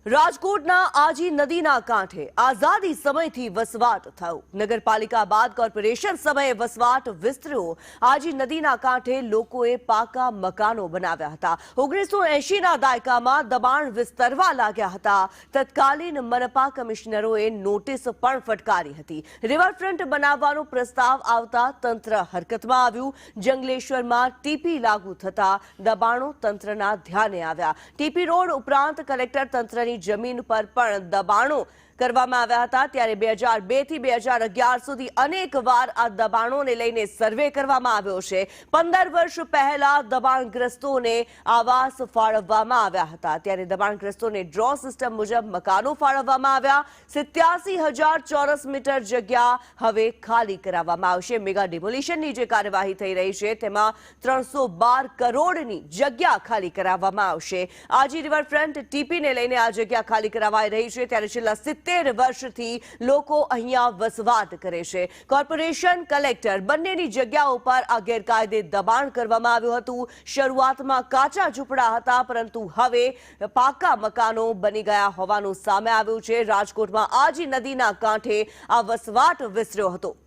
રાજકોટના આજી નદીના કાંઠે આઝાદી સમયથી વસવાટ થયો। નગરપાલિકા બાદ કોર્પોરેશન સમયે વસવાટ વિસ્તર્યો। આજી નદીના કાંઠે લોકોએ પાકા મકાનો બનાવ્યા હતા। 1980ના દાયકામાં દબાણ વિસ્તરવા લાગ્યા હતા। તત્કાલીન મનપા કમિશનરોએ નોટિસ પણ ફટકારી હતી। રિવરફ્રન્ટ બનાવવાનો પ્રસ્તાવ આવતા તંત્ર હરકતમાં આવ્યું। જંગલેશ્વરમાં ટીપી લાગુ થતા દબાણો તંત્રના ધ્યાને આવ્યા। ટીપી રોડ ઉપરાંત કલેક્ટર તંત્રની જમીન પર પણ દબાણો કરવામાં આવ્યા હતા। ત્યારે 2002 થી 2011 સુધી અનેકવાર આ દબાણોને લઈને સર્વે કરવામાં આવ્યો છે। 15 વર્ષ પહેલા દબાણગ્રસ્તોને આવાસ ફાળવવામાં આવ્યા હતા। ત્યારે દબાણગ્રસ્તોને ડ્રો સિસ્ટમ મુજબ મકાનો ફાળવવામાં આવ્યા। 87,000 ચોરસ મીટર જગ્યા હવે ખાલી કરાવવામાં આવશે। મેગા ડિમોલિશનની જે કાર્યવાહી થઈ રહી છે તેમાં 312 કરોડની જગ્યા ખાલી કરાવવામાં આવશે। આજી રિવરફ્રન્ટ ટીપીને લઈને આ જગ્યા ખાલી કરાવાઈ રહી છે। ત્યારે છેલ્લા 70 વર્ષથી લોકો અહીંયા વસવાટ કરે છે। કોર્પોરેશન કલેક્ટર બંનેની જગ્યાઓ પર આ ગેરકાયદે દબાણ કરવામાં આવ્યું હતું। શરૂઆતમાં કાચા ઝૂંપડા હતા પરંતુ હવે પાકા મકાનો બની ગયા હોવાનું સામે આવ્યું છે। રાજકોટમાં આજી નદીના કાંઠે આ વસવાટ વિસ્તર્યો હતો।